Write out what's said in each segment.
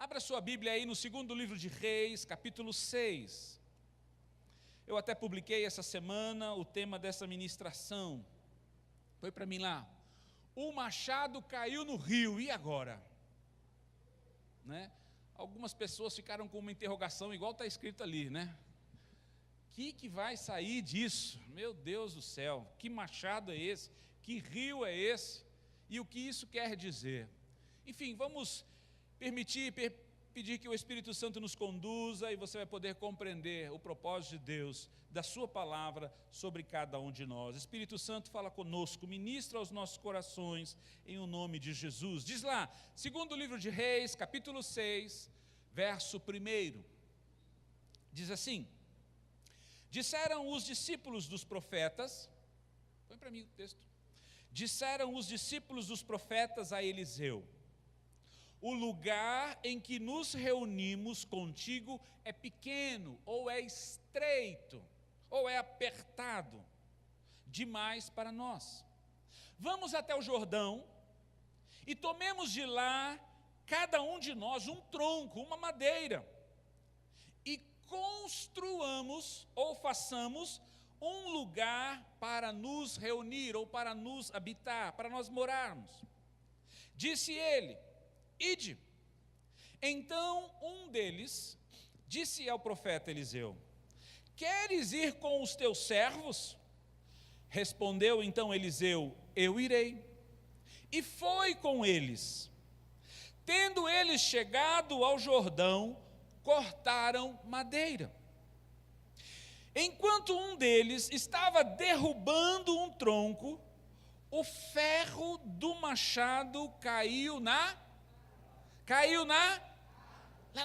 Abra sua Bíblia aí no segundo livro de Reis, capítulo 6. Eu até publiquei essa semana o tema dessa ministração. Foi para mim lá. O machado caiu no rio, e agora? Né? Algumas pessoas ficaram com uma interrogação, igual está escrito ali, né? O que vai sair disso? Meu Deus do céu, que machado é esse? Que rio é esse? E o que isso quer dizer? Enfim, vamos pedir que o Espírito Santo nos conduza e você vai poder compreender o propósito de Deus, da sua palavra sobre cada um de nós. Espírito Santo, fala conosco, ministra aos nossos corações em o nome de Jesus. Diz lá, segundo livro de Reis, capítulo 6, verso 1. Diz assim: disseram os discípulos dos profetas, põe para mim o texto. Disseram os discípulos dos profetas a Eliseu: o lugar em que nos reunimos contigo é pequeno, ou é estreito, ou é apertado demais para nós. Vamos até o Jordão e tomemos de lá, cada um de nós, um tronco, uma madeira, e construamos ou façamos um lugar para nos reunir, ou para nos habitar, para nós morarmos. Disse ele: ide. Então um deles disse ao profeta Eliseu: queres ir com os teus servos? Respondeu então Eliseu: eu irei. E foi com eles. Tendo eles chegado ao Jordão, cortaram madeira. Enquanto um deles estava derrubando um tronco, o ferro do machado caiu lá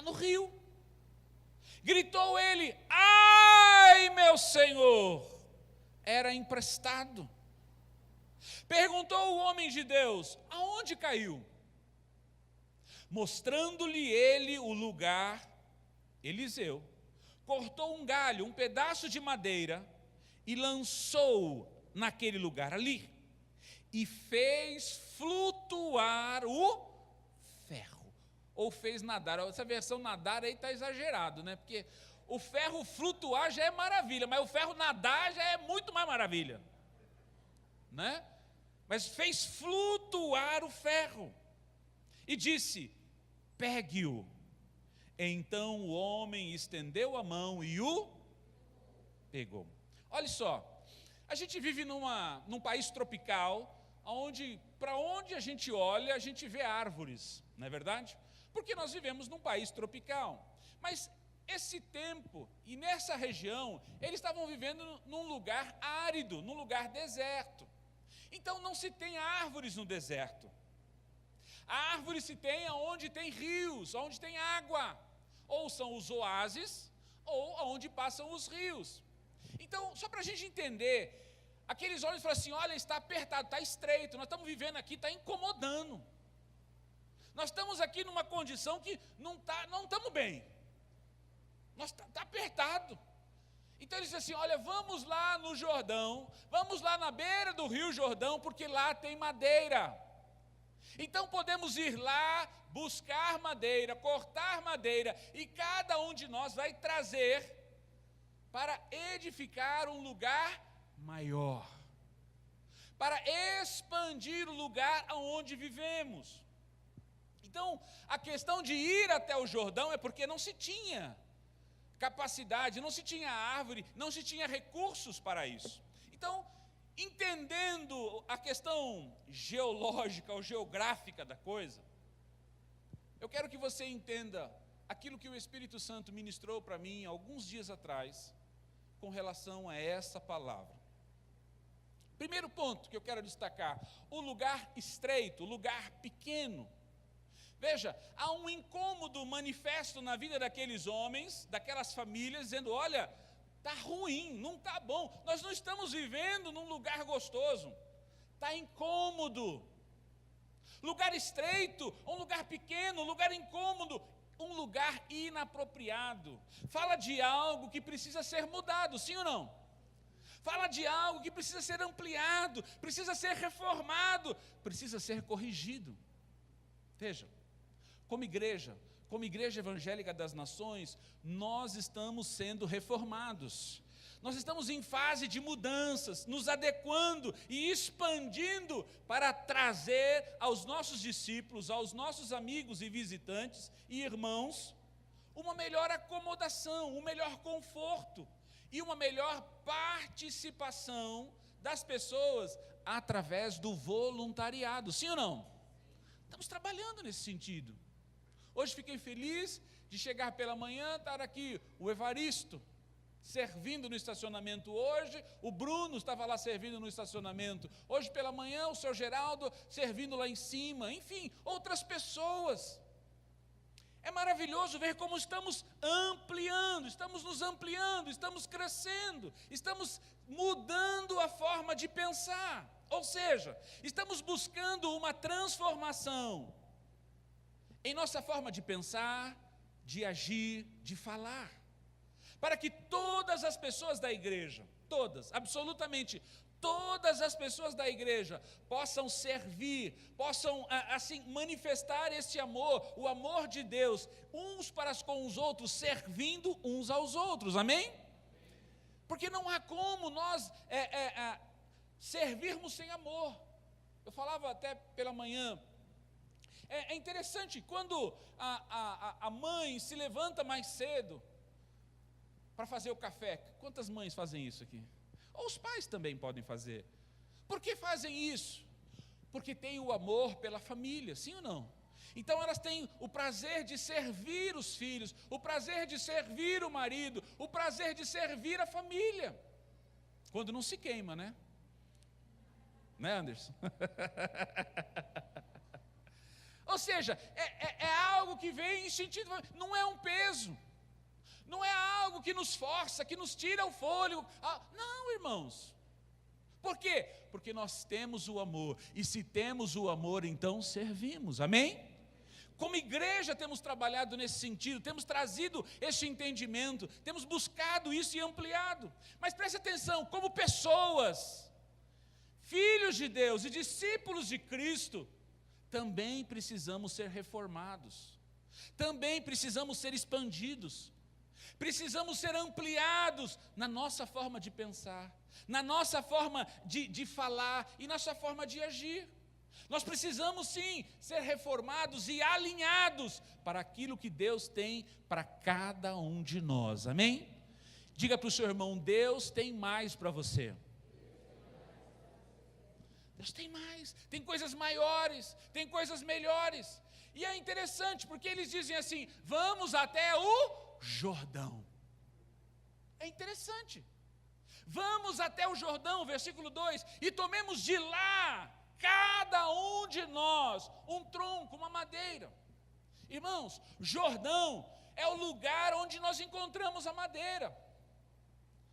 no rio. Gritou ele: ai, meu senhor! Era emprestado. Perguntou o homem de Deus: aonde caiu? Mostrando-lhe ele o lugar, Eliseu cortou um galho, um pedaço de madeira, e lançou naquele lugar ali, e fez flutuar o ferro, ou fez nadar. Essa versão nadar aí está exagerado, né? Porque o ferro flutuar já é maravilha, mas o ferro nadar já é muito mais maravilha, né? Mas fez flutuar o ferro, e disse: pegue-o. Então o homem estendeu a mão e o pegou. Olha só, a gente vive num país tropical, para onde a gente olha, a gente vê árvores, não é verdade? Porque nós vivemos num país tropical. Mas esse tempo e nessa região, eles estavam vivendo num lugar árido, num lugar deserto. Então não se tem árvores no deserto. A árvore se tem onde tem rios, onde tem água. Ou são os oásis, ou onde passam os rios. Então, só para a gente entender, aqueles homens falam assim: olha, está apertado, está estreito, nós estamos vivendo aqui, está incomodando. Nós estamos aqui numa condição que não estamos bem. Está apertado. Então eles dizem assim: olha, vamos lá no Jordão, vamos lá na beira do rio Jordão, porque lá tem madeira. Então podemos ir lá, buscar madeira, cortar madeira, e cada um de nós vai trazer para edificar um lugar maior, para expandir o lugar onde vivemos. Então, a questão de ir até o Jordão é porque não se tinha capacidade, não se tinha árvore, não se tinha recursos para isso. Então, entendendo a questão geológica ou geográfica da coisa, eu quero que você entenda aquilo que o Espírito Santo ministrou para mim alguns dias atrás, com relação a essa palavra. Primeiro ponto que eu quero destacar: o lugar estreito, o lugar pequeno. Veja, há um incômodo manifesto na vida daqueles homens, daquelas famílias, dizendo: olha, está ruim, não está bom, nós não estamos vivendo num lugar gostoso, está incômodo. Lugar estreito, um lugar pequeno, um lugar incômodo, um lugar inapropriado. Fala de algo que precisa ser mudado, sim ou não? Fala de algo que precisa ser ampliado, precisa ser reformado, precisa ser corrigido. Veja, como igreja evangélica das nações, nós estamos sendo reformados. Nós estamos em fase de mudanças, nos adequando e expandindo para trazer aos nossos discípulos, aos nossos amigos e visitantes e irmãos, uma melhor acomodação, um melhor conforto e uma melhor participação das pessoas através do voluntariado. Sim ou não? Estamos trabalhando nesse sentido. Hoje fiquei feliz de chegar pela manhã, estar aqui o Evaristo servindo no estacionamento hoje, o Bruno estava lá servindo no estacionamento hoje pela manhã, o seu Geraldo servindo lá em cima, enfim, outras pessoas. É maravilhoso ver como estamos nos ampliando, estamos crescendo, estamos mudando a forma de pensar, ou seja, estamos buscando uma transformação em nossa forma de pensar, de agir, de falar, para que todas as pessoas da igreja, todas, absolutamente todas as pessoas da igreja possam servir, possam assim manifestar esse amor, o amor de Deus, uns para com os outros, servindo uns aos outros, amém? Porque não há como nós servirmos sem amor. Eu falava até pela manhã, é interessante, quando a mãe se levanta mais cedo para fazer o café. Quantas mães fazem isso aqui? Ou os pais também podem fazer. Por que fazem isso? Porque têm o amor pela família, sim ou não? Então elas têm o prazer de servir os filhos, o prazer de servir o marido, o prazer de servir a família. Quando não se queima, né? Né, Anderson? Ou seja, é algo que vem instintivo, não é um peso. Não é algo que nos força, que nos tira o fôlego. Não, irmãos. Por quê? Porque nós temos o amor. E se temos o amor, então servimos. Amém? Como igreja temos trabalhado nesse sentido, temos trazido esse entendimento, temos buscado isso e ampliado. Mas preste atenção, como pessoas, filhos de Deus e discípulos de Cristo, também precisamos ser reformados. Também precisamos ser expandidos. Precisamos ser ampliados na nossa forma de pensar, na nossa forma de falar e na nossa forma de agir. Nós precisamos sim ser reformados e alinhados para aquilo que Deus tem para cada um de nós, amém? Diga para o seu irmão, Deus tem mais para você. Deus tem mais, tem coisas maiores, tem coisas melhores. E é interessante porque eles dizem assim, vamos até o Jordão. É interessante. Vamos até o Jordão, versículo 2, e tomemos de lá, cada um de nós, um tronco, uma madeira. Irmãos, Jordão é o lugar onde nós encontramos a madeira,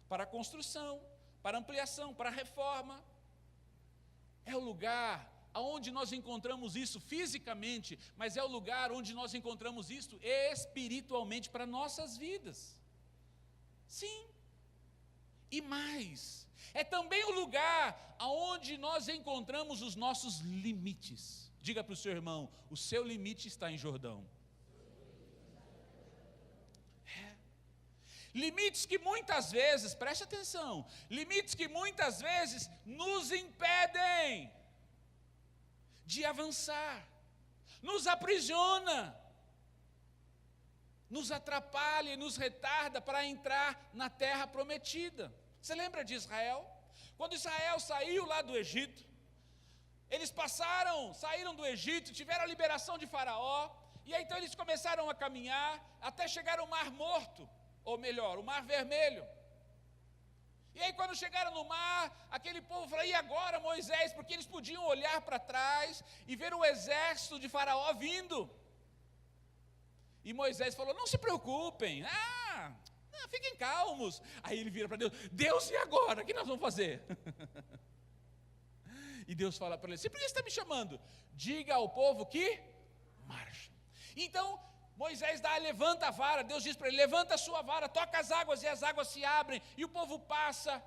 para a construção, para a ampliação, para a reforma. É o lugar onde nós encontramos isso fisicamente, mas é o lugar onde nós encontramos isso espiritualmente para nossas vidas. Sim. E mais, é também o lugar onde nós encontramos os nossos limites. Diga para o seu irmão, o seu limite está em Jordão. Limites que muitas vezes, preste atenção, limites que muitas vezes nos impedem de avançar, nos aprisiona, nos atrapalha e nos retarda para entrar na terra prometida. Você lembra de Israel? Quando Israel saiu lá do Egito, eles saíram do Egito, tiveram a liberação de Faraó, e aí então eles começaram a caminhar até chegar ao Mar Morto, ou melhor, o Mar Vermelho. E aí quando chegaram no mar, aquele povo falou, e agora Moisés? Porque eles podiam olhar para trás e ver o exército de Faraó vindo. E Moisés falou, não se preocupem, fiquem calmos. Aí ele vira para Deus, Deus, e agora? O que nós vamos fazer? E Deus fala para ele, por que você está me chamando? Diga ao povo que marcha. Então Moisés levanta a vara, Deus diz para ele, levanta a sua vara, toca as águas e as águas se abrem, e o povo passa,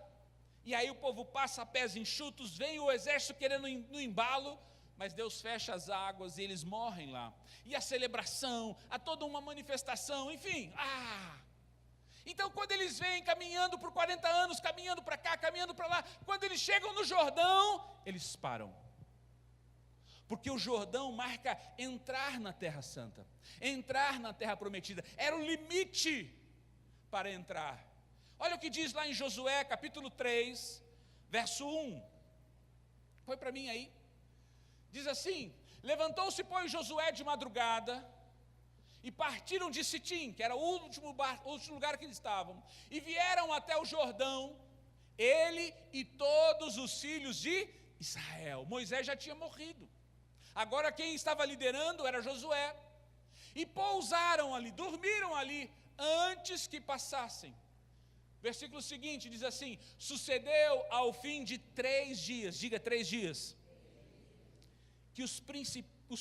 e aí o povo passa a pés enxutos, vem o exército querendo no embalo, mas Deus fecha as águas e eles morrem lá. E a celebração, há toda uma manifestação, enfim. Então quando eles vêm caminhando por 40 anos, caminhando para cá, caminhando para lá, quando eles chegam no Jordão, eles param. Porque o Jordão marca entrar na Terra Santa, entrar na Terra Prometida, era o limite para entrar. Olha o que diz lá em Josué, capítulo 3, verso 1. Foi para mim aí. Diz assim: levantou-se, pois, Josué de madrugada, e partiram de Sitim, que era o último lugar que eles estavam, e vieram até o Jordão, ele e todos os filhos de Israel. Moisés já tinha morrido. Agora quem estava liderando era Josué. E pousaram ali, dormiram ali, antes que passassem. Versículo seguinte diz assim: sucedeu ao fim de 3 dias, diga 3 dias, que os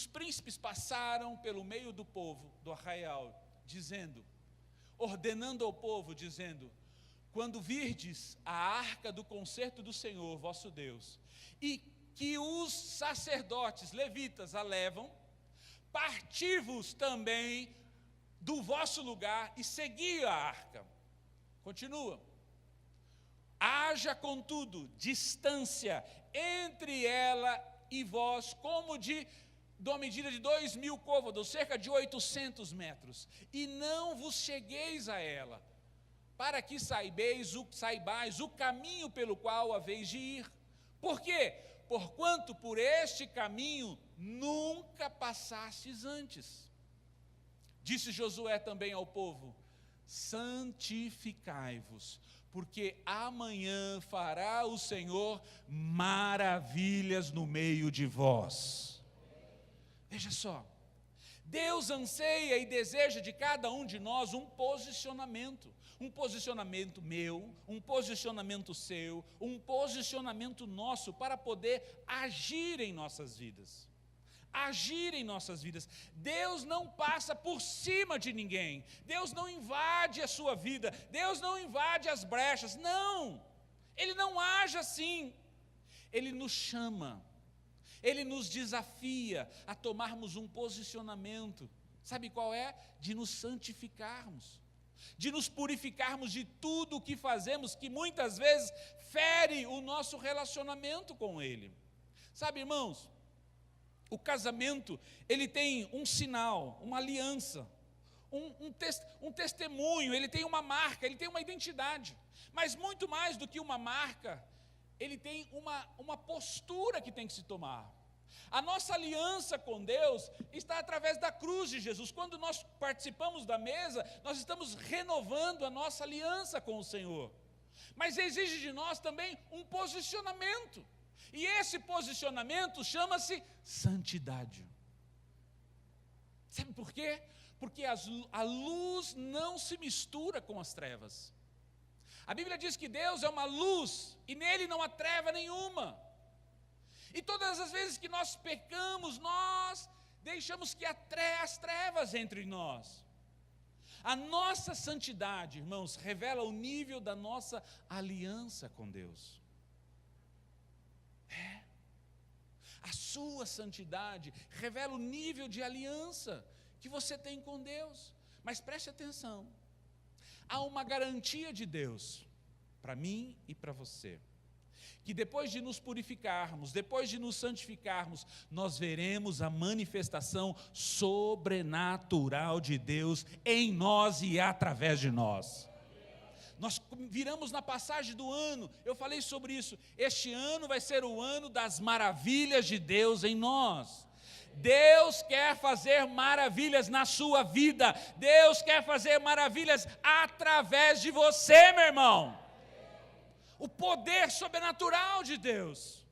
príncipes passaram pelo meio do povo, do arraial, ordenando ao povo, dizendo: quando virdes a arca do concerto do Senhor, vosso Deus, e que os sacerdotes levitas a levam, parti-vos também do vosso lugar e segui a arca. Continua. Haja, contudo, distância entre ela e vós, como de uma medida de 2.000 côvados, cerca de 800 metros, e não vos chegueis a ela, para que saibais o caminho pelo qual haveis de ir. Por quê? Porquanto por este caminho nunca passastes antes. Disse Josué também ao povo: santificai-vos, porque amanhã fará o Senhor maravilhas no meio de vós. Veja só, Deus anseia e deseja de cada um de nós um posicionamento meu, um posicionamento seu, um posicionamento nosso, para poder agir em nossas vidas. Deus não passa por cima de ninguém, Deus não invade a sua vida, Deus não invade as brechas, não, Ele não age assim. Ele nos chama, Ele nos desafia a tomarmos um posicionamento. Sabe qual é? De nos santificarmos, de nos purificarmos de tudo o que fazemos, que muitas vezes fere o nosso relacionamento com Ele. Sabe, irmãos, o casamento, ele tem um sinal, uma aliança, um testemunho, ele tem uma marca, ele tem uma identidade. Mas muito mais do que uma marca, ele tem uma postura que tem que se tomar. A nossa aliança com Deus está através da cruz de Jesus. Quando nós participamos da mesa, nós estamos renovando a nossa aliança com o Senhor. Mas exige de nós também um posicionamento. E esse posicionamento chama-se santidade. Sabe por quê? Porque a luz não se mistura com as trevas. A Bíblia diz que Deus é uma luz e nele não há treva nenhuma. E todas as vezes que nós pecamos, nós deixamos que as trevas entre nós. A nossa santidade, irmãos, revela o nível da nossa aliança com Deus. A sua santidade revela o nível de aliança que você tem com Deus. Mas preste atenção, há uma garantia de Deus para mim e para você, que depois de nos purificarmos, depois de nos santificarmos, nós veremos a manifestação sobrenatural de Deus em nós e através de nós. Nós viramos na passagem do ano, eu falei sobre isso. Este ano vai ser o ano das maravilhas de Deus em nós. Deus quer fazer maravilhas na sua vida. Deus quer fazer maravilhas através de você, meu irmão. O poder sobrenatural de Deus.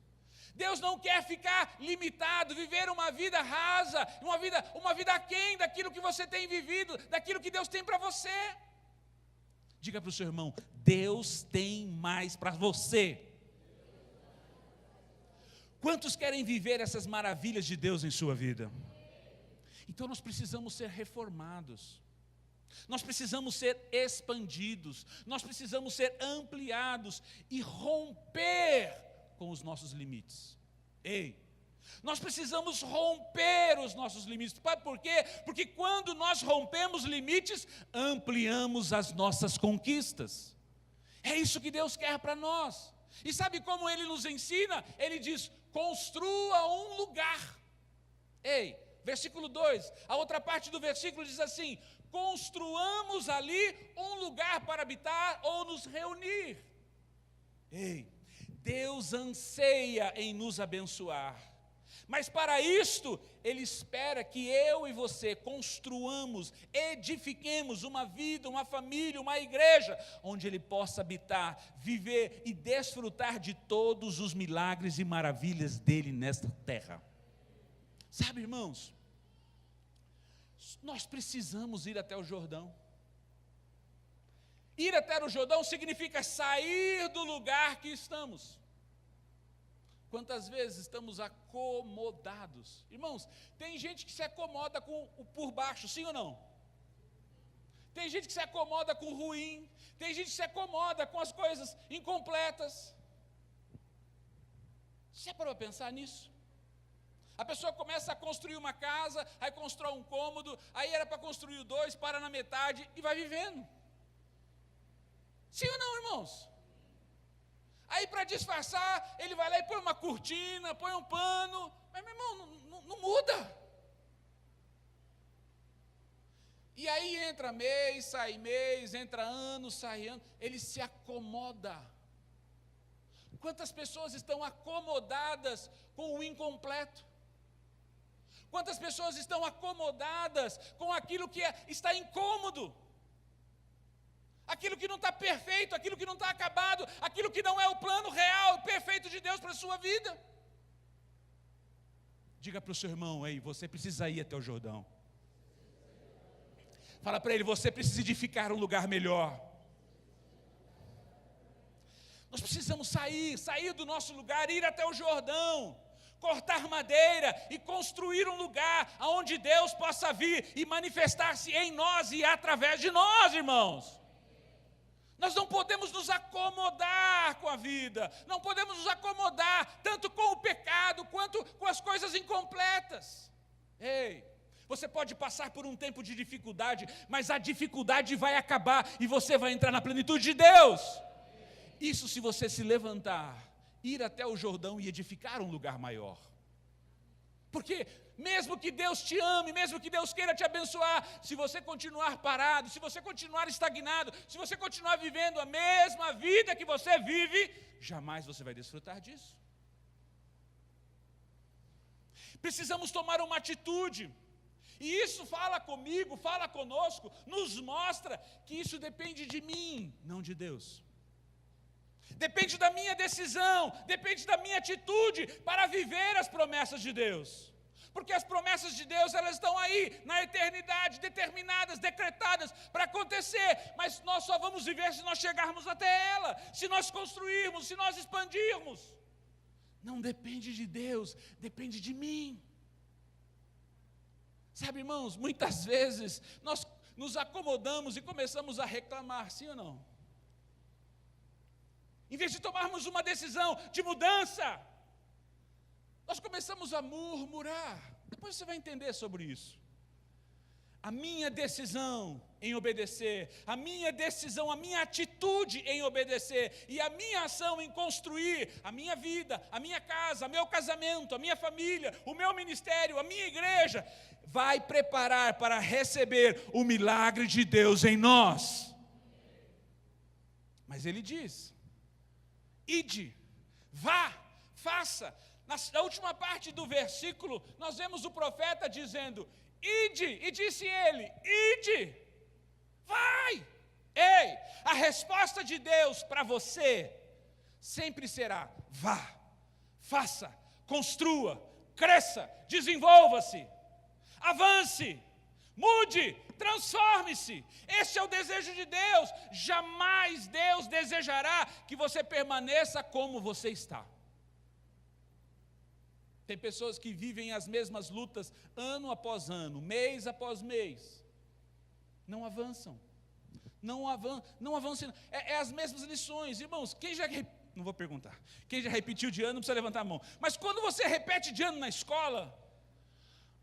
Deus não quer ficar limitado, viver uma vida rasa, uma vida aquém daquilo que você tem vivido, daquilo que Deus tem para você. Diga para o seu irmão: Deus tem mais para você. Quantos querem viver essas maravilhas de Deus em sua vida? Então nós precisamos ser reformados, nós precisamos ser expandidos, nós precisamos ser ampliados e romper com os nossos limites. Ei, Nós precisamos romper os nossos limites. Sabe por quê? Porque quando nós rompemos limites, ampliamos as nossas conquistas. É isso que Deus quer para nós. E sabe como Ele nos ensina? Ele diz, construa um lugar. Ei, versículo 2, a outra parte do versículo diz assim, construamos ali um lugar para habitar ou nos reunir. Ei, Deus anseia em nos abençoar. Mas para isto, Ele espera que eu e você construamos, edifiquemos uma vida, uma família, uma igreja, onde Ele possa habitar, viver e desfrutar de todos os milagres e maravilhas dEle nesta terra. Sabe, irmãos, nós precisamos ir até o Jordão. Ir até o Jordão significa sair do lugar que estamos. Quantas vezes estamos acomodados? Irmãos, tem gente que se acomoda com o por baixo, sim ou não? Tem gente que se acomoda com o ruim, tem gente que se acomoda com as coisas incompletas. Você parou para pensar nisso? A pessoa começa a construir uma casa, aí constrói um cômodo, aí era para construir 2, para na metade e vai vivendo. Sim ou não, irmãos? Aí para disfarçar, ele vai lá e põe uma cortina, põe um pano, mas meu irmão, não muda. E aí entra mês, entra ano, sai ano, ele se acomoda. Quantas pessoas estão acomodadas com o incompleto? Quantas pessoas estão acomodadas com aquilo que está incômodo? Aquilo que não está perfeito, aquilo que não está acabado, aquilo que não é o plano real, perfeito de Deus para a sua vida. Diga para o seu irmão, ei, você precisa ir até o Jordão. Fala para ele, você precisa edificar um lugar melhor. Nós precisamos sair do nosso lugar, ir até o Jordão, cortar madeira e construir um lugar onde Deus possa vir e manifestar-se em nós e através de nós, irmãos. Nós não podemos nos acomodar com a vida, não podemos nos acomodar tanto com o pecado quanto com as coisas incompletas. Ei, você pode passar por um tempo de dificuldade, mas a dificuldade vai acabar e você vai entrar na plenitude de Deus. Isso se você se levantar, ir até o Jordão e edificar um lugar maior. Porque mesmo que Deus te ame, mesmo que Deus queira te abençoar, se você continuar parado, se você continuar estagnado, se você continuar vivendo a mesma vida que você vive, jamais você vai desfrutar disso. Precisamos tomar uma atitude, e isso fala comigo, fala conosco, nos mostra que isso depende de mim, não de Deus. Depende da minha decisão, depende da minha atitude para viver as promessas de Deus. Porque as promessas de Deus, elas estão aí, na eternidade, determinadas, decretadas para acontecer. Mas nós só vamos viver se nós chegarmos até ela, se nós construirmos, se nós expandirmos. Não depende de Deus, depende de mim. Sabe, irmãos, muitas vezes nós nos acomodamos e começamos a reclamar, sim ou não? Em vez de tomarmos uma decisão de mudança, nós começamos a murmurar. Depois você vai entender sobre isso. A minha decisão em obedecer, a minha decisão, a minha atitude em obedecer e a minha ação em construir a minha vida, a minha casa, meu casamento, a minha família, o meu ministério, a minha igreja, vai preparar para receber o milagre de Deus em nós. Mas ele diz: ide, vá, faça. Na última parte do versículo, nós vemos o profeta dizendo: ide, e disse ele, ide, vai. Ei, a resposta de Deus para você sempre será: vá, faça, construa, cresça, desenvolva-se, avance, mude, transforme-se. Esse é o desejo de Deus. Jamais Deus desejará que você permaneça como você está. Tem pessoas que vivem as mesmas lutas ano após ano, mês após mês. Não avançam. Não avançam. É as mesmas lições. Irmãos, quem já Não vou perguntar. Quem já repetiu de ano não precisa levantar a mão. Mas quando você repete de ano na escola,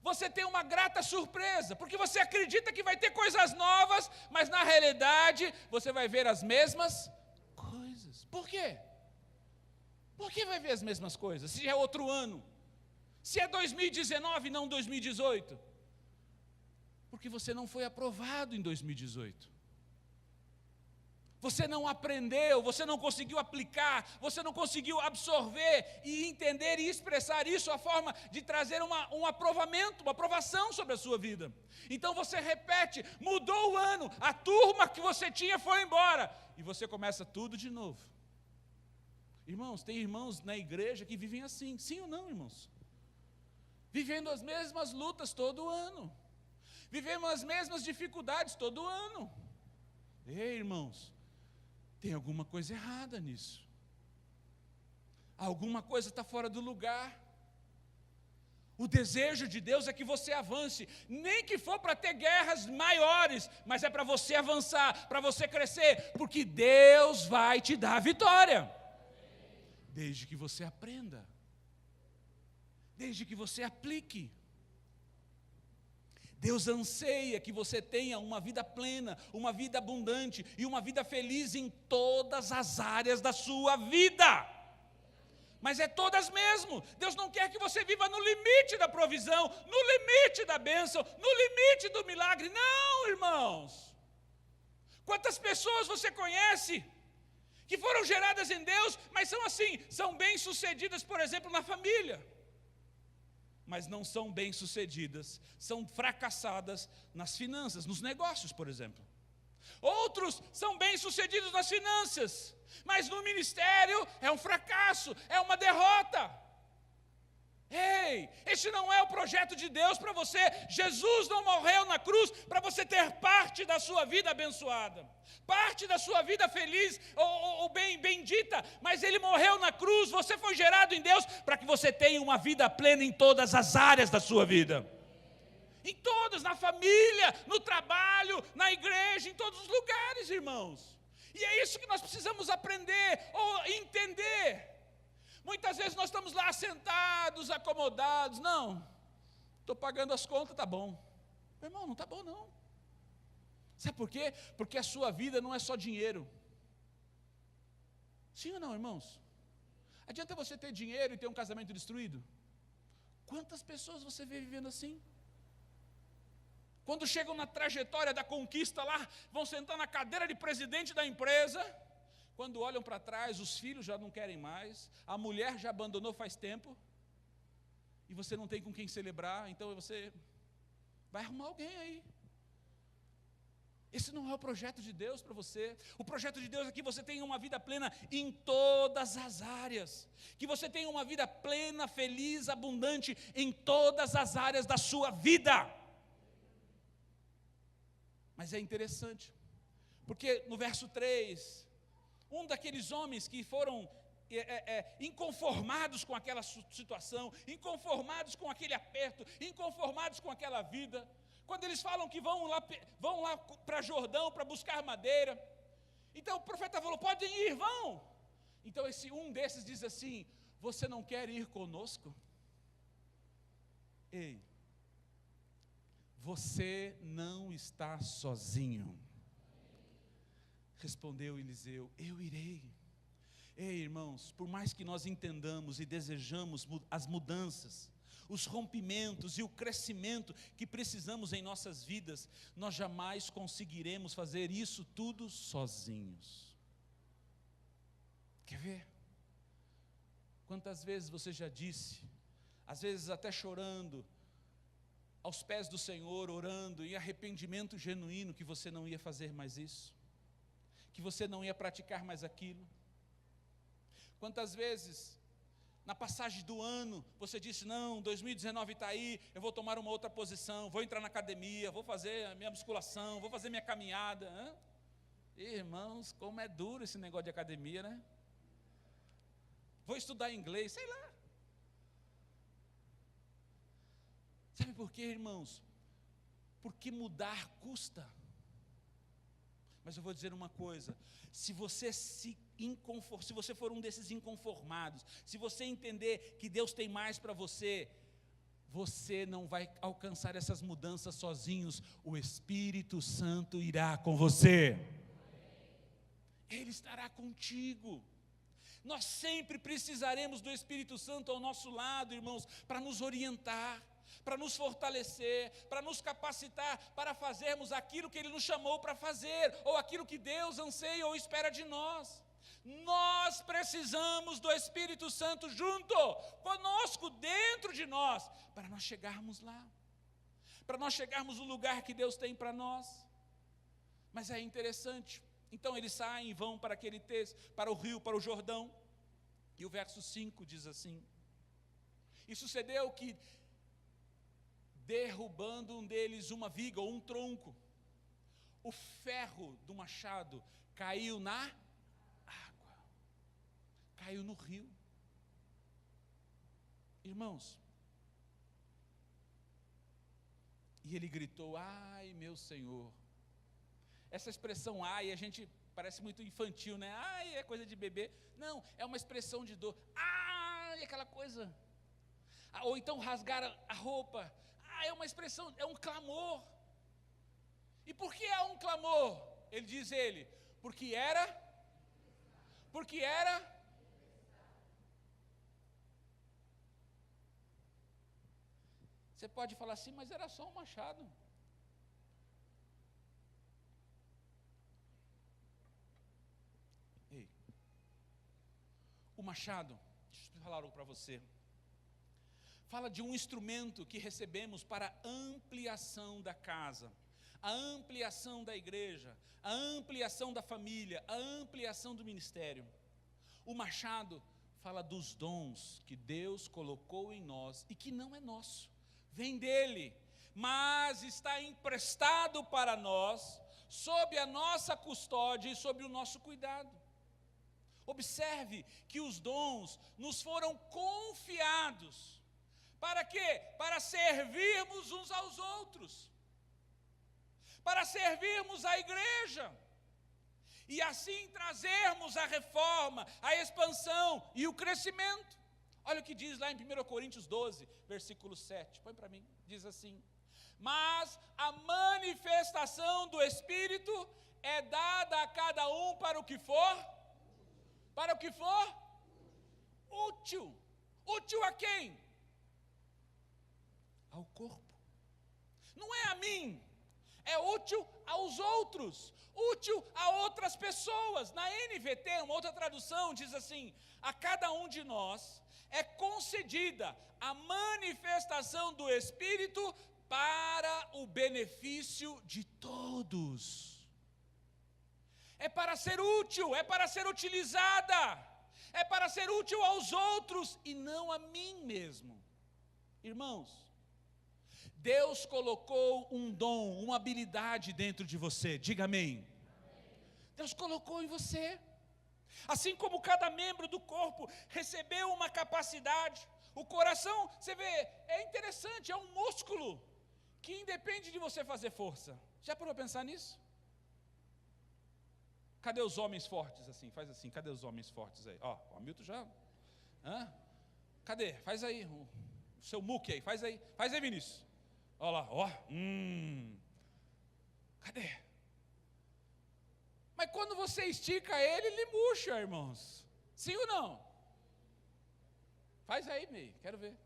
você tem uma grata surpresa, porque você acredita que vai ter coisas novas, mas na realidade você vai ver as mesmas coisas. Por quê? Por que vai ver as mesmas coisas? Se é outro ano, se é 2019 e não 2018, porque você não foi aprovado em 2018. Você não aprendeu, você não conseguiu aplicar, você não conseguiu absorver e entender e expressar isso, a forma de trazer um aprovamento, uma aprovação sobre a sua vida. Então você repete, mudou o ano, a turma que você tinha foi embora, e você começa tudo de novo. Irmãos, tem irmãos na igreja que vivem assim, sim ou não, irmãos? Vivendo as mesmas lutas todo ano, vivendo as mesmas dificuldades todo ano. Ei, irmãos, tem alguma coisa errada nisso. Alguma coisa está fora do lugar. O desejo de Deus é que você avance, nem que for para ter guerras maiores, mas é para você avançar, para você crescer, porque Deus vai te dar vitória. Desde que você aprenda, desde que você aplique. Deus anseia que você tenha uma vida plena, uma vida abundante e uma vida feliz em todas as áreas da sua vida. Mas é todas mesmo. Deus não quer que você viva no limite da provisão, no limite da bênção, no limite do milagre. Não, irmãos. Quantas pessoas você conhece que foram geradas em Deus, mas são assim, são bem-sucedidas, por exemplo, na família, mas não são bem-sucedidas, são fracassadas nas finanças, nos negócios, por exemplo. Outros são bem-sucedidos nas finanças, mas no ministério é um fracasso, é uma derrota. Ei, esse não é o projeto de Deus para você. Jesus não morreu na cruz para você ter parte da sua vida abençoada, parte da sua vida feliz ou bendita, mas Ele morreu na cruz, você foi gerado em Deus para que você tenha uma vida plena em todas as áreas da sua vida. Em todas, na família, no trabalho, na igreja, em todos os lugares, irmãos. E é isso que nós precisamos aprender ou entender. Muitas vezes nós estamos lá sentados, acomodados. Não, estou pagando as contas, está bom. Meu irmão, não está bom não. Sabe por quê? Porque a sua vida não é só dinheiro. Sim ou não, irmãos? Adianta você ter dinheiro e ter um casamento destruído? Quantas pessoas você vê vivendo assim? Quando chegam na trajetória da conquista lá, vão sentar na cadeira de presidente da empresa. Quando olham para trás, os filhos já não querem mais, a mulher já abandonou faz tempo, e você não tem com quem celebrar, então você vai arrumar alguém aí. Esse não é o projeto de Deus para você. O projeto de Deus é que você tenha uma vida plena em todas as áreas, que você tenha uma vida plena, feliz, abundante em todas as áreas da sua vida. Mas é interessante, porque no verso 3, um daqueles homens que foram inconformados com aquela situação, inconformados com aquele aperto, inconformados com aquela vida, quando eles falam que vão lá para Jordão para buscar madeira, então o profeta falou, podem ir, vão. Então um desses diz assim, você não quer ir conosco? Ei, você não está sozinho. Respondeu Eliseu, eu irei. Ei, irmãos, por mais que nós entendamos e desejamos as mudanças, os rompimentos e o crescimento que precisamos em nossas vidas, nós jamais conseguiremos fazer isso tudo sozinhos. Quer ver? Quantas vezes você já disse, às vezes até chorando, aos pés do Senhor, orando, em arrependimento genuíno, que você não ia fazer mais isso, que você não ia praticar mais aquilo. Quantas vezes, na passagem do ano, você disse, não, 2019 está aí, eu vou tomar uma outra posição, vou entrar na academia, vou fazer a minha musculação, vou fazer minha caminhada. Irmãos, como é duro esse negócio de academia, né? Vou estudar inglês, sei lá. Sabe por quê, irmãos? Porque mudar custa. Mas eu vou dizer uma coisa: se você for um desses inconformados, se você entender que Deus tem mais para você, você não vai alcançar essas mudanças sozinhos. O Espírito Santo irá com você. Ele estará contigo. Nós sempre precisaremos do Espírito Santo ao nosso lado, irmãos, para nos orientar, para nos fortalecer, para nos capacitar para fazermos aquilo que Ele nos chamou para fazer, ou aquilo que Deus anseia ou espera de nós. Nós precisamos do Espírito Santo junto, conosco, dentro de nós, para nós chegarmos lá, para nós chegarmos no lugar que Deus tem para nós. Mas é interessante, então eles saem e vão para aquele texto, para o rio, para o Jordão, e o verso 5 diz assim: e sucedeu que, derrubando um deles uma viga ou um tronco, o ferro do machado caiu na água, caiu no rio. Irmãos, e ele gritou: ai, meu Senhor. Essa expressão ai, a gente parece muito infantil, né? Ai, é coisa de bebê. Não, é uma expressão de dor. Ai, aquela coisa. Ou então rasgar a roupa. É uma expressão, é um clamor. E por que é um clamor? Ele diz porque era. Você pode falar assim, mas era só um machado. Ei, o machado, deixa eu falar algo para você. Fala de um instrumento que recebemos para a ampliação da casa, a ampliação da igreja, a ampliação da família, a ampliação do ministério. O machado fala dos dons que Deus colocou em nós e que não é nosso, vem dele, mas está emprestado para nós, sob a nossa custódia e sob o nosso cuidado. Observe que os dons nos foram confiados. Para quê? Para servirmos uns aos outros, para servirmos a igreja, e assim trazermos a reforma, a expansão e o crescimento. Olha o que diz lá em 1 Coríntios 12, versículo 7, põe para mim, diz assim: mas a manifestação do Espírito é dada a cada um para o que for útil. Útil a quem? Ao corpo. Não é a mim, é útil aos outros, útil a outras pessoas. Na NVT, uma outra tradução diz assim: a cada um de nós é concedida a manifestação do Espírito para o benefício de todos. É para ser útil, é para ser utilizada, é para ser útil aos outros e não a mim mesmo. Irmãos, Deus colocou um dom, uma habilidade dentro de você, diga amém. Deus colocou em você. Assim como cada membro do corpo recebeu uma capacidade, o coração, você vê, é interessante, é um músculo que independe de você fazer força. Já parou para pensar nisso? Cadê os homens fortes assim? Faz assim, cadê os homens fortes aí? Ó, o Hamilton já. Cadê? Faz aí, o seu muque aí, faz aí Vinícius. Olha lá, ó. Cadê? Mas quando você estica ele murcha, irmãos. Sim ou não? Faz aí, Mei, quero ver.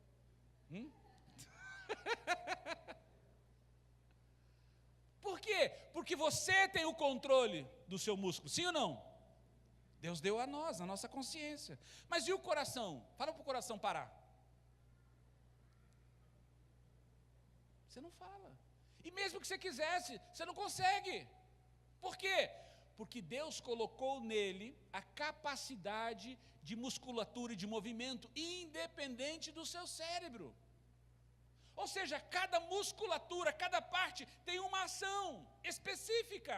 Por quê? Porque você tem o controle do seu músculo, sim ou não? Deus deu a nós, a nossa consciência. Mas e o coração? Fala para o coração parar. Você não fala. E mesmo que você quisesse, você não consegue. Por quê? Porque Deus colocou nele a capacidade de musculatura e de movimento independente do seu cérebro. Ou seja, cada musculatura, cada parte tem uma ação específica.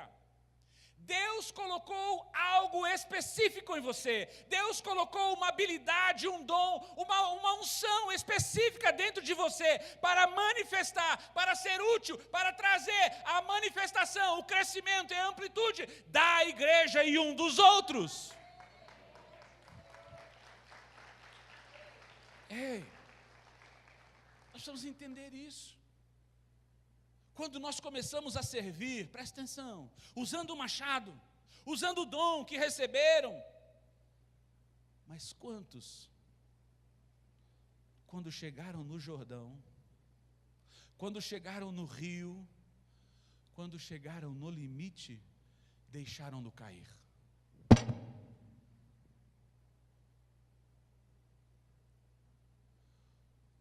Deus colocou algo específico em você. Deus colocou uma habilidade, um dom, uma unção específica dentro de você para manifestar, para ser útil, para trazer a manifestação, o crescimento e a amplitude da igreja e um dos outros. Ei, nós precisamos entender isso. Quando nós começamos a servir, presta atenção, usando o machado, usando o dom que receberam, mas quantos, quando chegaram no Jordão, quando chegaram no rio, quando chegaram no limite, deixaram-no cair?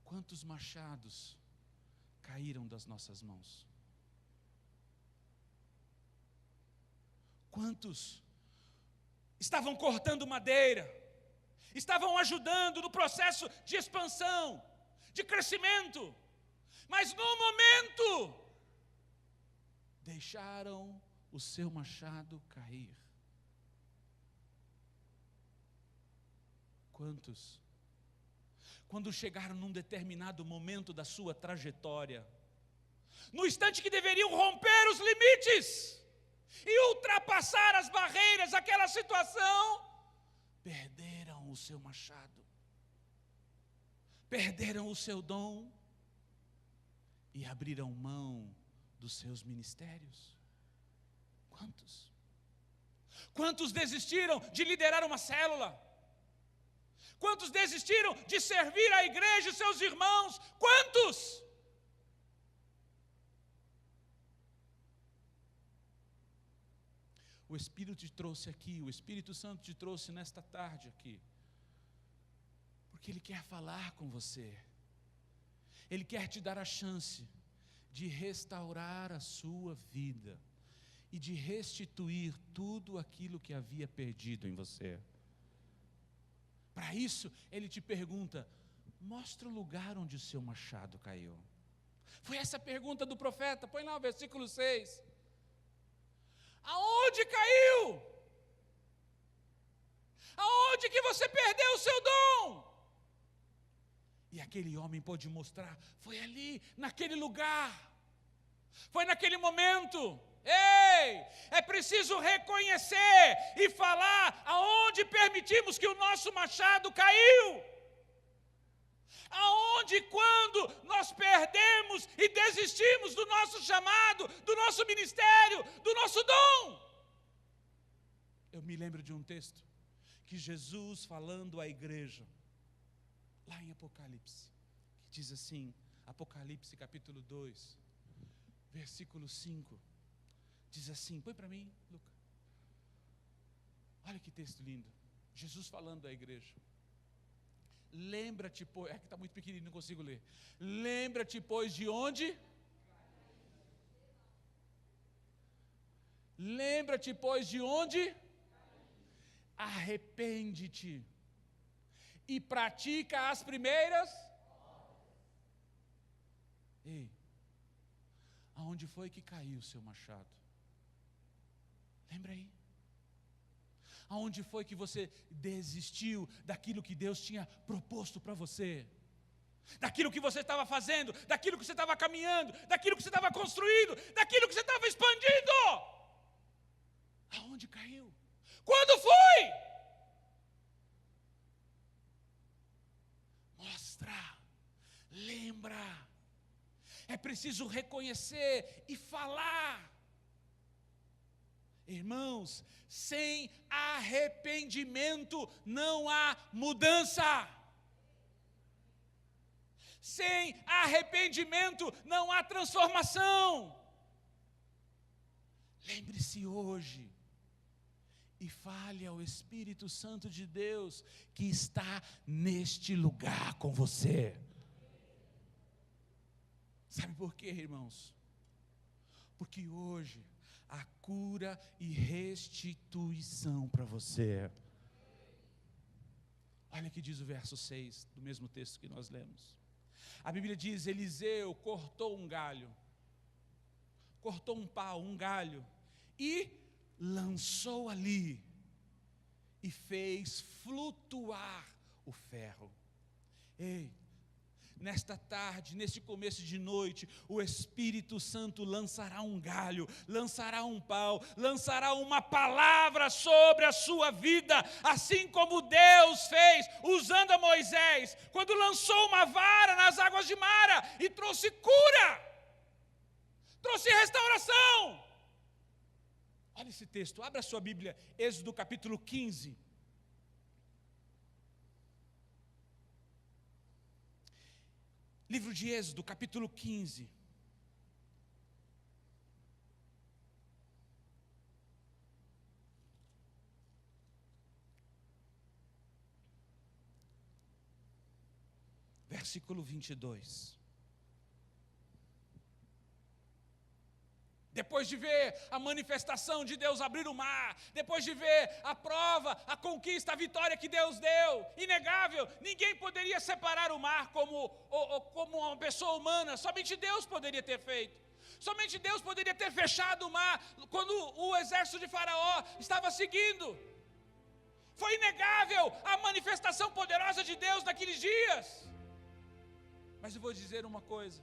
Quantos machados caíram das nossas mãos? Quantos estavam cortando madeira, estavam ajudando no processo de expansão, de crescimento, mas no momento deixaram o seu machado cair? Quantos, quando chegaram num determinado momento da sua trajetória, no instante que deveriam romper os limites e ultrapassar as barreiras daquela situação, perderam o seu machado, perderam o seu dom e abriram mão dos seus ministérios? Quantos? Quantos desistiram de liderar uma célula? Quantos desistiram de servir a igreja e seus irmãos? Quantos? O Espírito te trouxe aqui, o Espírito Santo te trouxe nesta tarde aqui, porque Ele quer falar com você. Ele quer te dar a chance de restaurar a sua vida e de restituir tudo aquilo que havia perdido em você. Para isso, Ele te pergunta: mostra o lugar onde o seu machado caiu. Foi essa a pergunta do profeta. Põe lá o versículo 6. Aonde caiu? Aonde que você perdeu o seu dom? E aquele homem pôde mostrar: foi ali, naquele lugar, foi naquele momento. Ei, é preciso reconhecer e falar aonde permitimos que o nosso machado caiu. Aonde, quando nós perdemos e desistimos do nosso chamado, do nosso ministério, do nosso dom. Eu me lembro de um texto que Jesus, falando à igreja, lá em Apocalipse, que diz assim, Apocalipse capítulo 2, versículo 5, diz assim, põe para mim, Luca. Olha que texto lindo. Jesus falando à igreja. Lembra-te, pois, é que está muito pequenininho, não consigo ler. Lembra-te, pois, de onde? Lembra-te, pois, de onde? Arrepende-te e pratica as primeiras. Ei, aonde foi que caiu o seu machado? Lembra aí? Aonde foi que você desistiu daquilo que Deus tinha proposto para você? Daquilo que você estava fazendo, daquilo que você estava caminhando, daquilo que você estava construindo, daquilo que você estava expandindo? Aonde caiu? Quando foi? Mostra, lembra. É preciso reconhecer e falar. Irmãos, sem arrependimento não há mudança. Sem arrependimento não há transformação. Lembre-se hoje e fale ao Espírito Santo de Deus que está neste lugar com você. Sabe por quê, irmãos? Porque hoje a cura e restituição para você. Olha o que diz o verso 6 do mesmo texto que nós lemos. A Bíblia diz: Eliseu cortou um galho, cortou um pau, um galho, e lançou ali e fez flutuar o ferro. Ei, nesta tarde, nesse começo de noite, o Espírito Santo lançará um galho, lançará um pau, lançará uma palavra sobre a sua vida, assim como Deus fez, usando a Moisés, quando lançou uma vara nas águas de Mara e trouxe cura, trouxe restauração. Olha esse texto, abra sua Bíblia, Êxodo capítulo 15. Livro de Êxodo, capítulo 15. Versículo 22. Depois de ver a manifestação de Deus abrir o mar, depois de ver a prova, a conquista, a vitória que Deus deu, inegável, ninguém poderia separar o mar como uma pessoa humana, somente Deus poderia ter feito. Somente Deus poderia ter fechado o mar quando o exército de Faraó estava seguindo. Foi inegável a manifestação poderosa de Deus naqueles dias. Mas eu vou dizer uma coisa: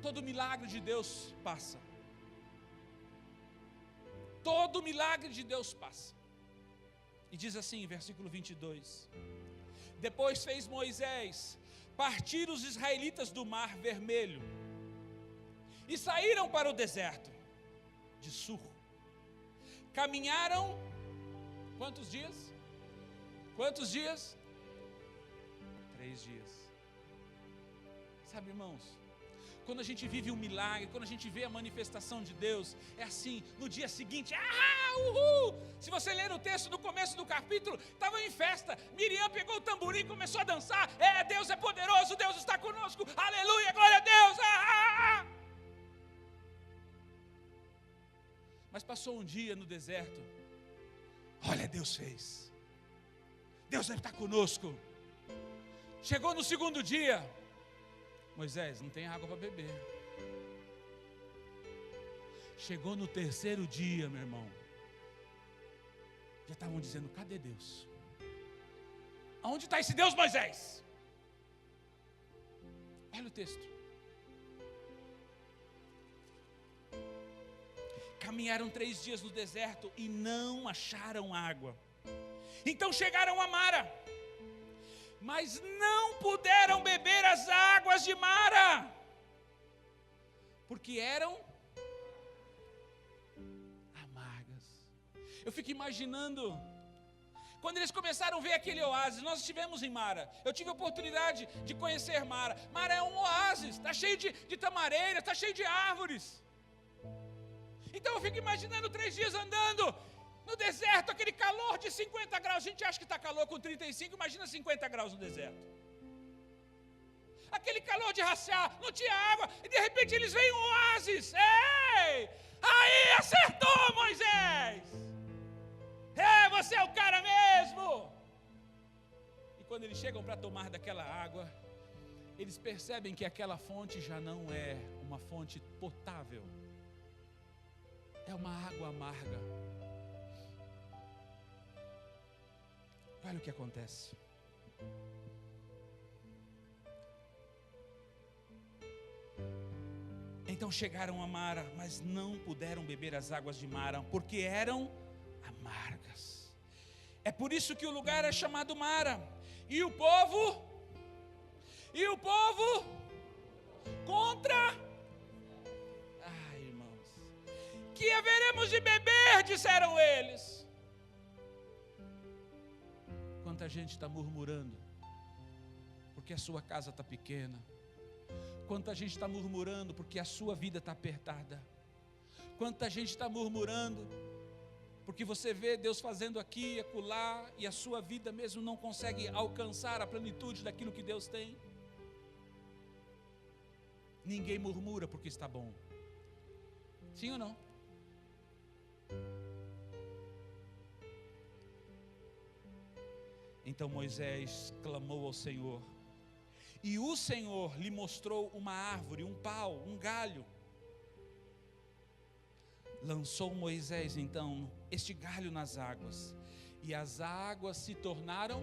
todo milagre de Deus passa. Todo milagre de Deus passa. E diz assim, versículo 22. Depois fez Moisés partir os israelitas do mar vermelho e saíram para o deserto de Sur. Caminharam quantos dias? Quantos dias? 3 dias. Sabe, irmãos, quando a gente vive um milagre, quando a gente vê a manifestação de Deus, é assim, no dia seguinte, uhul! Se você ler o texto no começo do capítulo, estava em festa, Miriam pegou o tamborim e começou a dançar, Deus é poderoso, Deus está conosco, aleluia, glória a Deus, Mas passou um dia no deserto, olha, Deus fez, Deus deve estar conosco. Chegou no segundo dia, Moisés, não tem água para beber. Chegou no terceiro dia, meu irmão, já estavam dizendo, cadê Deus? Aonde está esse Deus, Moisés? Olha o texto. Caminharam 3 dias no deserto e não acharam água. Então chegaram a Mara, mas não puderam beber as águas de Mara, porque eram amargas. Eu fico imaginando, quando eles começaram a ver aquele oásis, nós estivemos em Mara, eu tive a oportunidade de conhecer Mara. Mara é um oásis, está cheio de tamareiras, está cheio de árvores. Então eu fico imaginando 3 dias andando no deserto, aquele calor de 50 graus, a gente acha que está calor com 35, imagina 50 graus no deserto. Aquele calor de rachar, não tinha água, e de repente eles veem um oásis. Ei! Aí acertou, Moisés! Você é o cara mesmo! E quando eles chegam para tomar daquela água, eles percebem que aquela fonte já não é uma fonte potável, é uma água amarga. Olha o que acontece. Então chegaram a Mara, mas não puderam beber as águas de Mara, porque eram amargas. É por isso que o lugar é chamado Mara. E o povo contra, irmãos, que haveremos de beber, disseram eles. Quanta gente está murmurando, porque a sua casa está pequena. Quanta gente está murmurando, porque a sua vida está apertada. Quanta gente está murmurando, porque você vê Deus fazendo aqui e acolá, e a sua vida mesmo não consegue alcançar a plenitude daquilo que Deus tem. Ninguém murmura porque está bom. Sim ou não? Então Moisés clamou ao Senhor, e o Senhor lhe mostrou uma árvore, um pau, um galho. Lançou Moisés então este galho nas águas, e as águas se tornaram,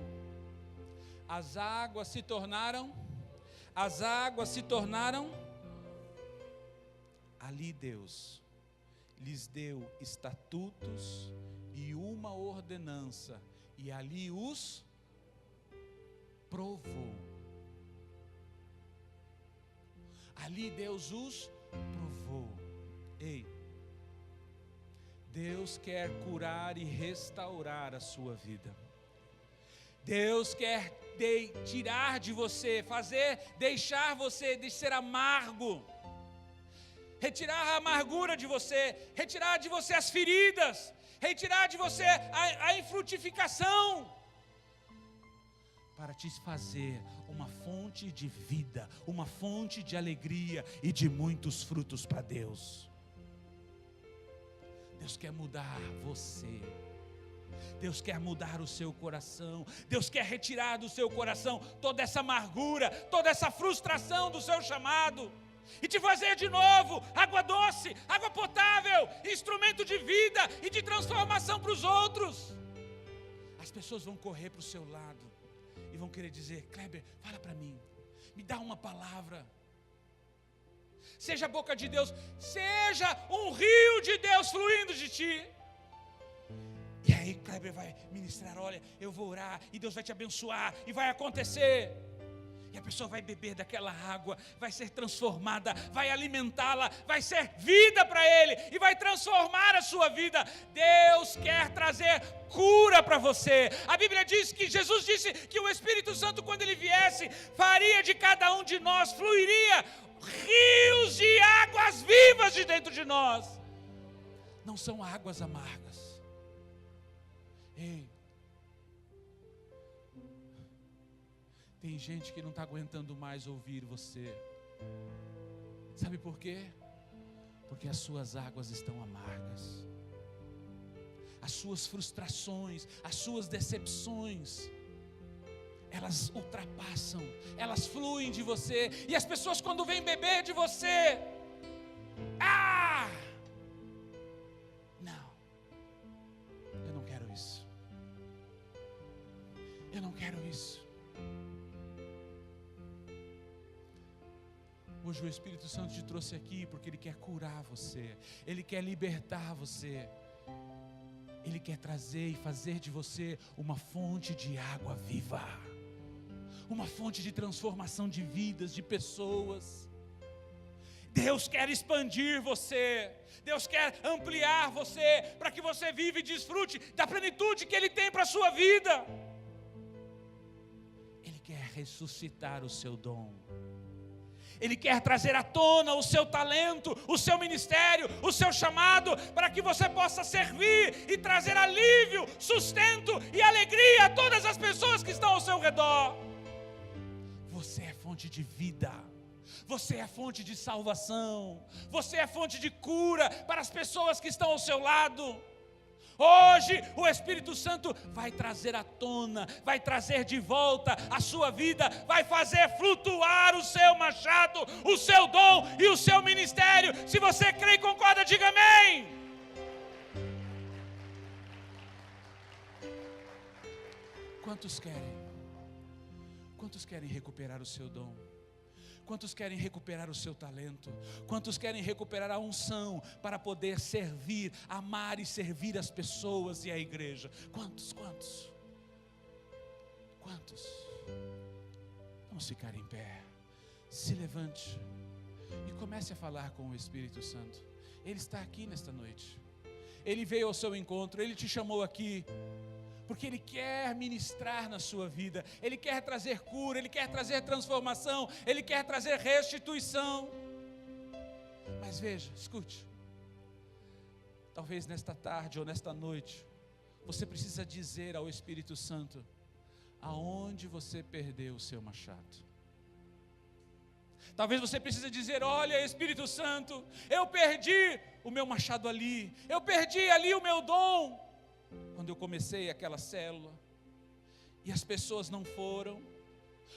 ali Deus lhes deu estatutos e uma ordenança, e ali os provou. Ali Deus os provou. Ei, Deus quer curar e restaurar a sua vida. Deus quer tirar de você, deixar você de ser amargo, retirar a amargura de você, retirar de você as feridas, retirar de você a infrutificação, para te fazer uma fonte de vida, uma fonte de alegria e de muitos frutos para Deus. Deus quer mudar você. Deus quer mudar o seu coração. Deus quer retirar do seu coração toda essa amargura, toda essa frustração do seu chamado, e te fazer de novo água doce, água potável, instrumento de vida e de transformação para os outros. As pessoas vão correr para o seu lado e vão querer dizer: Kleber, fala para mim, me dá uma palavra. Seja a boca de Deus, seja um rio de Deus fluindo de ti. E aí Kleber vai ministrar: olha, eu vou orar e Deus vai te abençoar e vai acontecer. E a pessoa vai beber daquela água, vai ser transformada, vai alimentá-la, vai ser vida para ele e vai transformar a sua vida. Deus quer trazer cura para você. A Bíblia diz que Jesus disse que o Espírito Santo, quando ele viesse, faria de cada um de nós, fluiria rios de águas vivas de dentro de nós. Não são águas amargas. Ei, tem gente que não está aguentando mais ouvir você. Sabe por quê? Porque as suas águas estão amargas. As suas frustrações, as suas decepções, elas ultrapassam, elas fluem de você. E as pessoas, quando vêm beber de você, não, eu não quero isso. Eu não quero isso. Hoje o Espírito Santo te trouxe aqui porque Ele quer curar você, Ele quer libertar você, Ele quer trazer e fazer de você uma fonte de água viva, uma fonte de transformação de vidas, de pessoas. Deus quer expandir você, Deus quer ampliar você, para que você viva e desfrute da plenitude que Ele tem para a sua vida. Ele quer ressuscitar o seu dom. Ele quer trazer à tona o seu talento, o seu ministério, o seu chamado, para que você possa servir e trazer alívio, sustento e alegria a todas as pessoas que estão ao seu redor. Você é fonte de vida, você é fonte de salvação, você é fonte de cura para as pessoas que estão ao seu lado. Hoje o Espírito Santo vai trazer à tona, vai trazer de volta a sua vida, vai fazer flutuar o seu machado, o seu dom e o seu ministério. Se você crê e concorda, diga amém. Quantos querem? Quantos querem recuperar o seu dom? Quantos querem recuperar o seu talento? Quantos querem recuperar a unção para poder servir, amar e servir as pessoas e a igreja? Quantos? Quantos? Quantos? Vamos ficar em pé. Se levante e comece a falar com o Espírito Santo. Ele está aqui nesta noite. Ele veio ao seu encontro, Ele te chamou aqui porque Ele quer ministrar na sua vida, Ele quer trazer cura, Ele quer trazer transformação, Ele quer trazer restituição. Mas veja, escute, talvez nesta tarde ou nesta noite, você precisa dizer ao Espírito Santo, aonde você perdeu o seu machado. Talvez você precise dizer: olha, Espírito Santo, eu perdi o meu machado ali, eu perdi ali o meu dom, quando eu comecei aquela célula, e as pessoas não foram,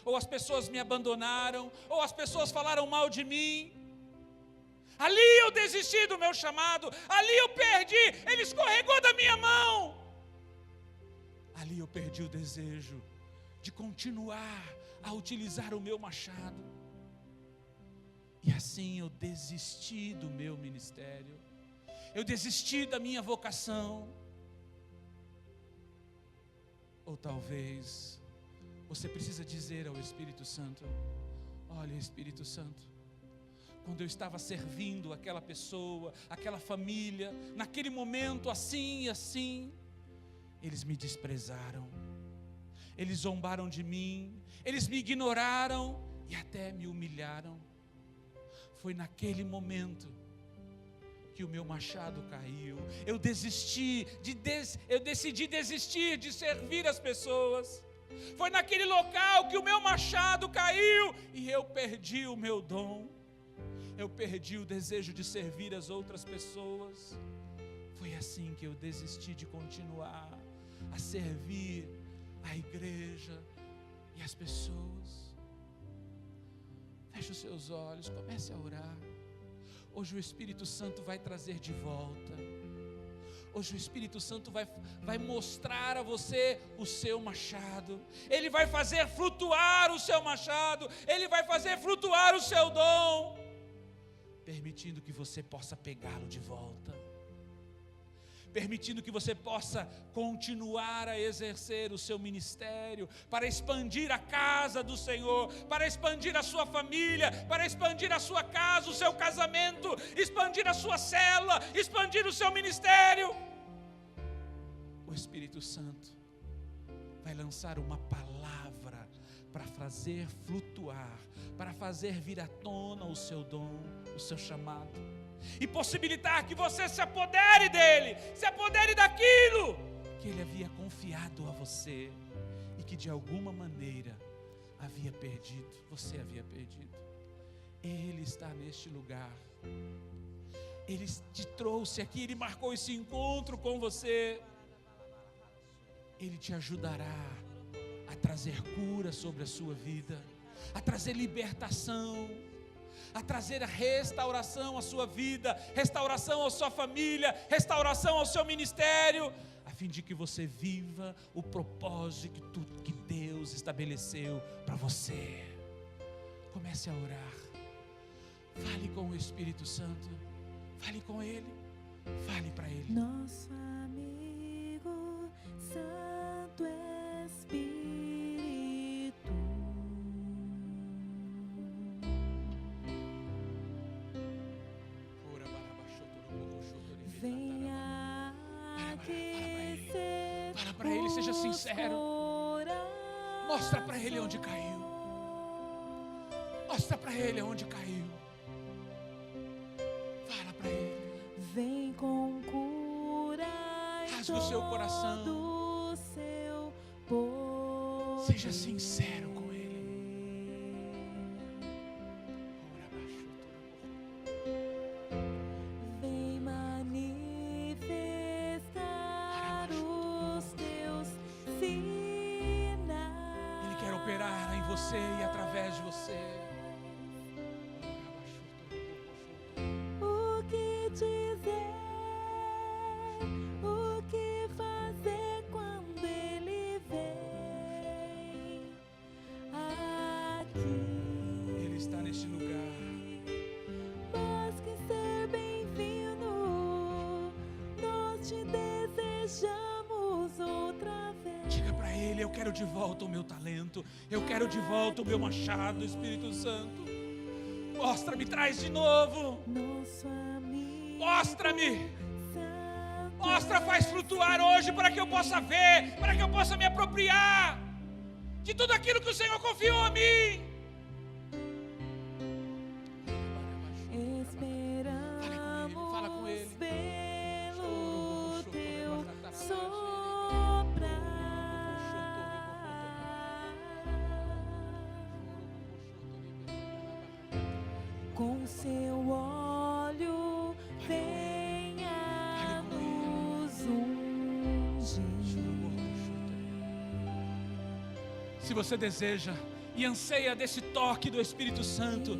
ou as pessoas me abandonaram, ou as pessoas falaram mal de mim. Ali eu desisti do meu chamado. Ali eu perdi. Ele escorregou da minha mão. Ali eu perdi o desejo de continuar a utilizar o meu machado. E assim eu desisti do meu ministério. Eu desisti da minha vocação. Ou talvez você precisa dizer ao Espírito Santo: olha, Espírito Santo, quando eu estava servindo aquela pessoa, aquela família, naquele momento assim e assim, eles me desprezaram, eles zombaram de mim, eles me ignoraram e até me humilharam. Foi naquele momento que o meu machado caiu. Eu decidi desistir de servir as pessoas. Foi naquele local que o meu machado caiu e eu perdi o meu dom. Eu perdi o desejo de servir as outras pessoas. Foi assim que eu desisti de continuar a servir a igreja e as pessoas. Feche os seus olhos, comece a orar. Hoje o Espírito Santo vai trazer de volta. Hoje o Espírito Santo vai mostrar a você o seu machado. Ele vai fazer flutuar o seu machado. Ele vai fazer flutuar o seu dom, permitindo que você possa pegá-lo de volta, permitindo que você possa continuar a exercer o seu ministério, para expandir a casa do Senhor, para expandir a sua família, para expandir a sua casa, o seu casamento, expandir a sua célula, expandir o seu ministério. O Espírito Santo vai lançar uma palavra para fazer flutuar, para fazer vir à tona o seu dom, o seu chamado, e possibilitar que você se apodere dele, se apodere daquilo que ele havia confiado a você e que de alguma maneira havia perdido, você havia perdido. Ele está neste lugar, ele te trouxe aqui, ele marcou esse encontro com você. Ele te ajudará a trazer cura sobre a sua vida, a trazer libertação, a trazer a restauração à sua vida, restauração à sua família, restauração ao seu ministério, a fim de que você viva o propósito que Deus estabeleceu para você. Comece a orar, fale com o Espírito Santo, fale com Ele, fale para Ele. Nosso amigo Santo Espírito, venha aquecer. Fala para Ele, seja sincero. Mostra para Ele onde caiu. Mostra para Ele onde caiu. Fala para Ele. Vem com cura. Rasga o seu coração. Do seu poder. Seja sincero com Ele. Vem manifestar os teus sinais. Ele quer operar em você e através de você. O que dizer, o que fazer quando Ele vem aqui? Ele está neste lugar. Mais que ser bem-vindo, nós te desejamos outra vez. Diga para Ele: eu quero de volta o meu talento, eu quero de volta o meu machado. Espírito Santo, mostra-me, traz de novo. Nosso amigo Mostra-me, Santo mostra, faz flutuar hoje, para que eu possa ver, para que eu possa me apropriar de tudo aquilo que o Senhor confiou a mim. Esperamos Fala com Ele. pelo teu soprar. Com seu óleo venha nos ungir. Se você deseja e anseia desse toque do Espírito Santo,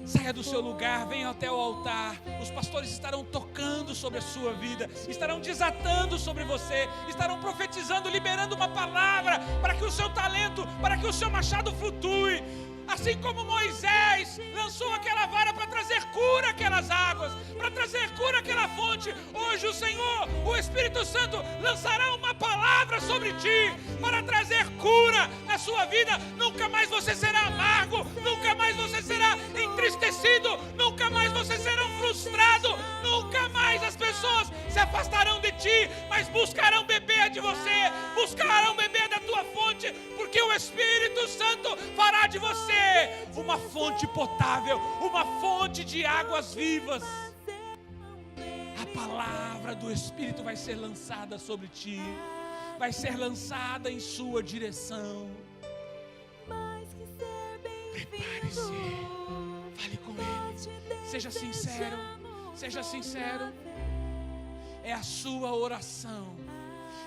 Saia do seu lugar, venha até o altar. Os pastores estarão tocando sobre a sua vida, estarão desatando sobre você, estarão profetizando, liberando uma palavra para que o seu talento, para que o seu machado flutue. Assim como Moisés lançou aquela vara para trazer cura àquelas águas, para trazer cura àquela fonte, hoje o Senhor, o Espírito Santo, lançará uma palavra sobre ti, para trazer cura na sua vida. Nunca mais você será amargo, nunca mais você será entristecido, nunca mais você será frustrado, nunca mais as pessoas se afastarão de ti, mas buscarão beber de você, buscarão beber da tua fonte, porque o Espírito Santo fará de você uma fonte potável, uma fonte de águas vivas. A palavra do Espírito vai ser lançada sobre ti, vai ser lançada em sua direção. Prepare-se, fale com Ele, seja sincero, seja sincero. É a sua oração,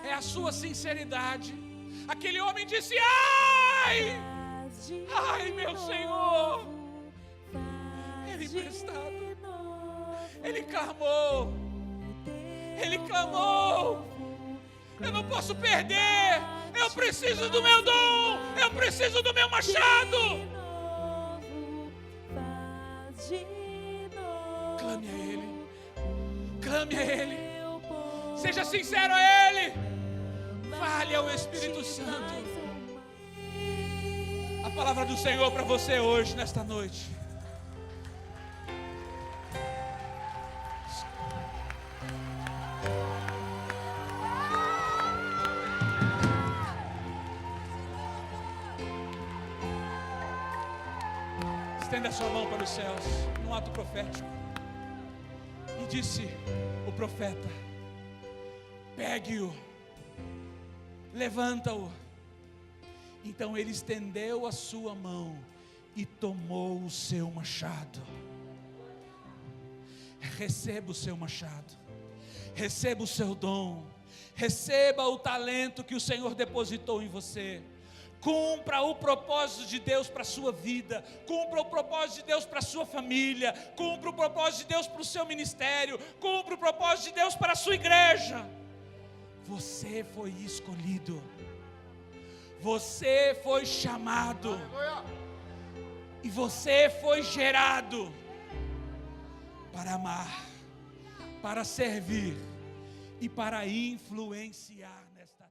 é a sua sinceridade. Aquele homem disse: ai, ai, meu Senhor. Ele emprestado, ele clamou, ele clamou. Eu não posso perder, eu preciso do meu dom, eu preciso do meu machado. Clame a Ele, clame a Ele, seja sincero a Ele, fale ao Espírito Santo. A palavra do Senhor para você hoje, nesta noite. Estenda a sua mão para os céus, num ato profético. E disse o profeta: pegue-o, levanta-o. Então ele estendeu a sua mão e tomou o seu machado. Receba o seu machado, receba o seu dom, receba o talento que o Senhor depositou em você. Cumpra o propósito de Deus para a sua vida, cumpra o propósito de Deus para a sua família, cumpra o propósito de Deus para o seu ministério, cumpra o propósito de Deus para a sua igreja. Você foi escolhido, você foi chamado, e você foi gerado para amar, para servir e para influenciar nesta